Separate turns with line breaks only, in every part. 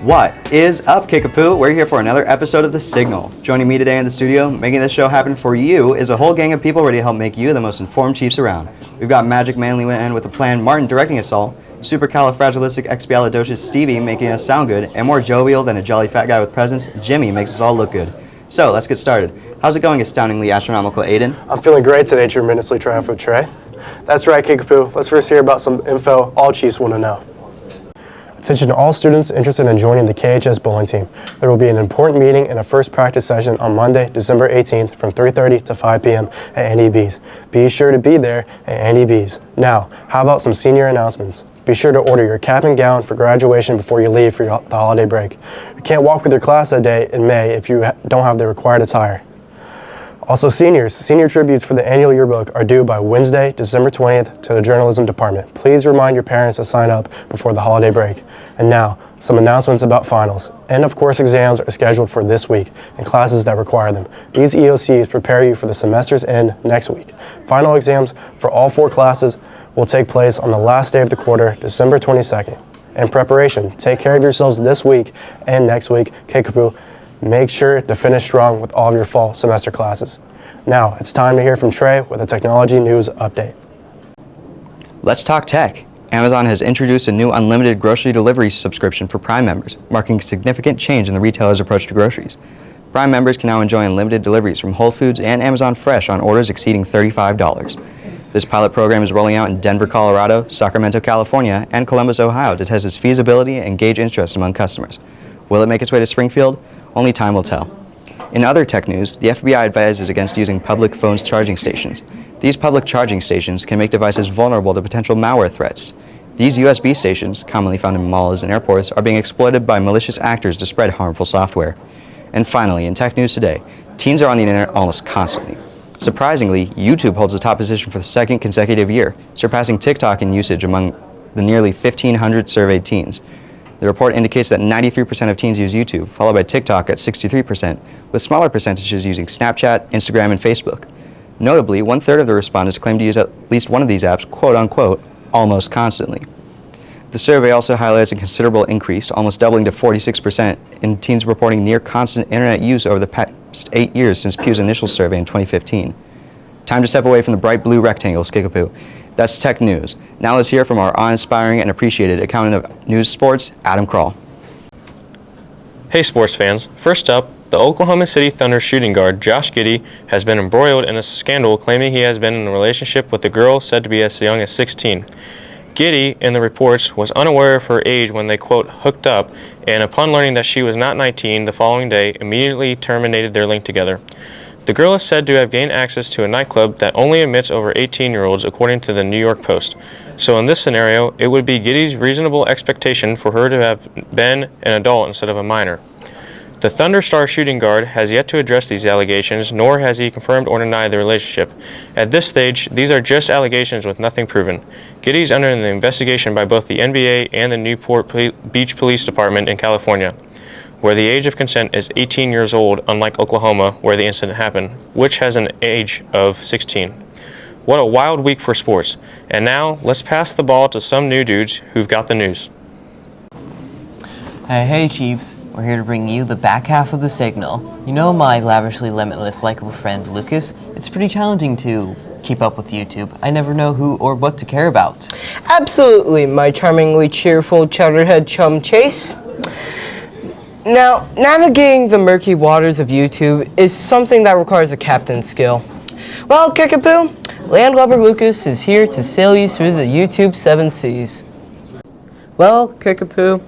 What is up, Kickapoo? We're here for another episode of The Signal. Joining me today in the studio, making this show happen for you, is a whole gang of people ready to help make you the most informed Chiefs around. We've got Magic Manly in with a plan, Martin directing us all, supercalifragilisticexpialidocious Stevie making us sound good, and more jovial than a jolly fat guy with presence, Jimmy makes us all look good. So, let's get started. How's it going, astoundingly astronomical Aidan?
I'm feeling great today, tremendously triumphant Trey. That's right, Kickapoo. Let's first hear about some info all Chiefs want to know. Attention to all students interested in joining the KHS bowling team. There will be an important meeting and a first practice session on Monday, December 18th from 3:30 to 5 p.m. at Andy B's. Be sure to be there at Andy B's. Now, how about some senior announcements? Be sure to order your cap and gown for graduation before you leave for the holiday break. You can't walk with your class that day in May if you don't have the required attire. Also, senior tributes for the annual yearbook are due by Wednesday, December 20th to the journalism department. Please remind your parents to sign up before the holiday break. And now, some announcements about finals. End of course exams are scheduled for this week and classes that require them. These EOCs prepare you for the semester's end next week. Final exams for all 4 classes will take place on the last day of the quarter, December 22nd. In preparation, take care of yourselves this week and next week. Kickapoo, make sure to finish strong with all of your fall semester classes. Now, it's time to hear from Trey with a technology news update.
Let's talk tech. Amazon has introduced a new unlimited grocery delivery subscription for Prime members, marking a significant change in the retailer's approach to groceries. Prime members can now enjoy unlimited deliveries from Whole Foods and Amazon Fresh on orders exceeding $35. This pilot program is rolling out in Denver, Colorado, Sacramento, California, and Columbus, Ohio to test its feasibility and gauge interest among customers. Will it make its way to Springfield? Only time will tell. In other tech news, the FBI advises against using public phones charging stations. These public charging stations can make devices vulnerable to potential malware threats. These USB stations, commonly found in malls and airports, are being exploited by malicious actors to spread harmful software. And finally, in tech news today, teens are on the internet almost constantly. Surprisingly, YouTube holds the top position for the second consecutive year, surpassing TikTok in usage among the nearly 1,500 surveyed teens. The report indicates that 93% of teens use YouTube, followed by TikTok at 63%, with smaller percentages using Snapchat, Instagram, and Facebook. Notably, 1/3 of the respondents claim to use at least one of these apps, quote-unquote, almost constantly. The survey also highlights a considerable increase, almost doubling to 46%, in teens reporting near constant internet use over the past 8 years since Pew's initial survey in 2015. Time to step away from the bright blue rectangles, Kickapoo. That's tech news. Now let's hear from our awe-inspiring and appreciated accountant of news sports, Adam Kral.
Hey sports fans, first up, the Oklahoma City Thunder shooting guard Josh Giddey has been embroiled in a scandal claiming he has been in a relationship with a girl said to be as young as 16. Giddey, in the reports, was unaware of her age when they, quote, hooked up, and upon learning that she was not 19 the following day, immediately terminated their link together. The girl is said to have gained access to a nightclub that only admits over 18-year-olds, according to the New York Post. So in this scenario, it would be Giddey's reasonable expectation for her to have been an adult instead of a minor. The Thunder star shooting guard has yet to address these allegations, nor has he confirmed or denied the relationship. At this stage, these are just allegations with nothing proven. Giddey is under the investigation by both the NBA and the Newport Beach Police Department in California, where the age of consent is 18 years old, unlike Oklahoma, where the incident happened, which has an age of 16. What a wild week for sports. And now, let's pass the ball to some new dudes who've got the news.
Hey Chiefs, we're here to bring you the back half of the signal. You know my lavishly limitless likable friend Lucas? It's pretty challenging to keep up with YouTube. I never know who or what to care about.
Absolutely, my charmingly cheerful chowderhead chum Chase. Now, navigating the murky waters of YouTube is something that requires a captain's skill. Well, Kickapoo, landlubber Lucas is here to sail you through the YouTube 7 seas. Well, Kickapoo,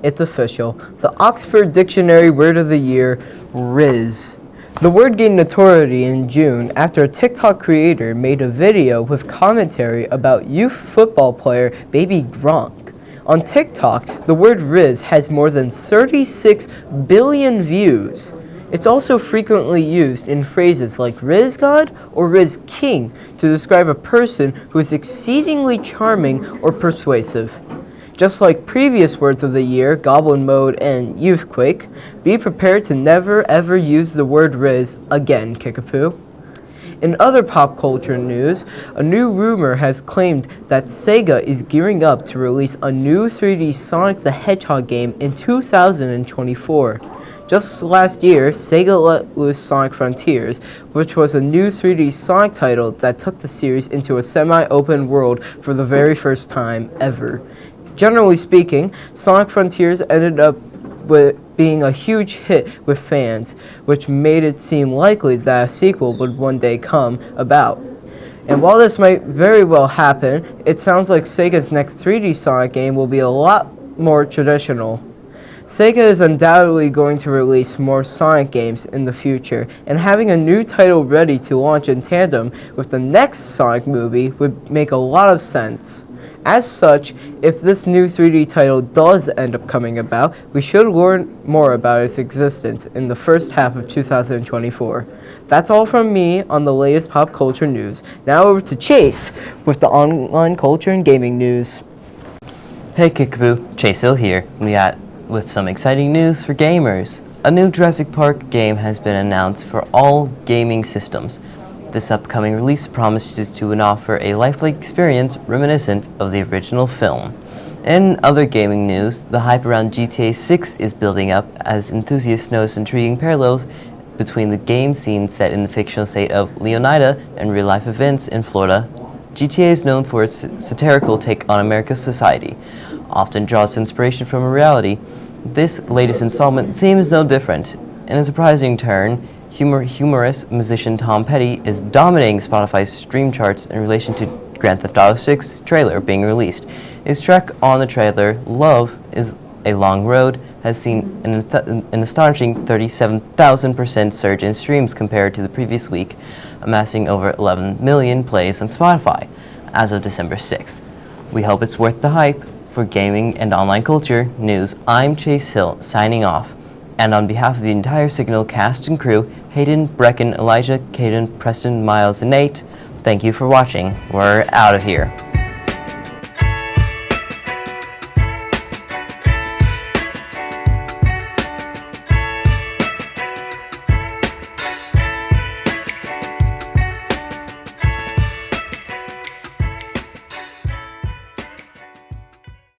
it's official. The Oxford Dictionary word of the year, Riz. The word gained notoriety in June after a TikTok creator made a video with commentary about youth football player Baby Gronk. On TikTok, the word Riz has more than 36 billion views. It's also frequently used in phrases like Riz God or Riz King to describe a person who is exceedingly charming or persuasive. Just like previous words of the year, Goblin Mode and Youthquake, be prepared to never ever use the word Riz again, Kickapoo. In other pop culture news, a new rumor has claimed that Sega is gearing up to release a new 3D Sonic the Hedgehog game in 2024. Just last year, Sega let loose Sonic Frontiers, which was a new 3D Sonic title that took the series into a semi-open world for the very first time ever. Generally speaking, Sonic Frontiers ended up with being a huge hit with fans, which made it seem likely that a sequel would one day come about. And while this might very well happen, it sounds like Sega's next 3D Sonic game will be a lot more traditional. Sega is undoubtedly going to release more Sonic games in the future, and having a new title ready to launch in tandem with the next Sonic movie would make a lot of sense. As such, if this new 3D title does end up coming about, we should learn more about its existence in the first half of 2024. That's all from me on the latest pop culture news. Now over to Chase with the online culture and gaming news.
Hey Kickapoo, Chase Hill here, with some exciting news for gamers. A new Jurassic Park game has been announced for all gaming systems. This upcoming release promises to offer a lifelike experience reminiscent of the original film. In other gaming news, the hype around GTA 6 is building up as enthusiasts notice intriguing parallels between the game scene set in the fictional state of Leonida and real-life events in Florida. GTA is known for its satirical take on America's society, often draws inspiration from reality. This latest installment seems no different. In a surprising turn, humorous musician Tom Petty is dominating Spotify's stream charts in relation to Grand Theft Auto 6 trailer being released. His track on the trailer, Love is a Long Road, has seen an astonishing 37,000% surge in streams compared to the previous week, amassing over 11 million plays on Spotify as of December 6th. We hope it's worth the hype. For gaming and online culture news, I'm Chase Hill, signing off. And on behalf of the entire Signal cast and crew, Hayden, Brecken, Elijah, Caden, Preston, Miles, and Nate, thank you for watching. We're out of here.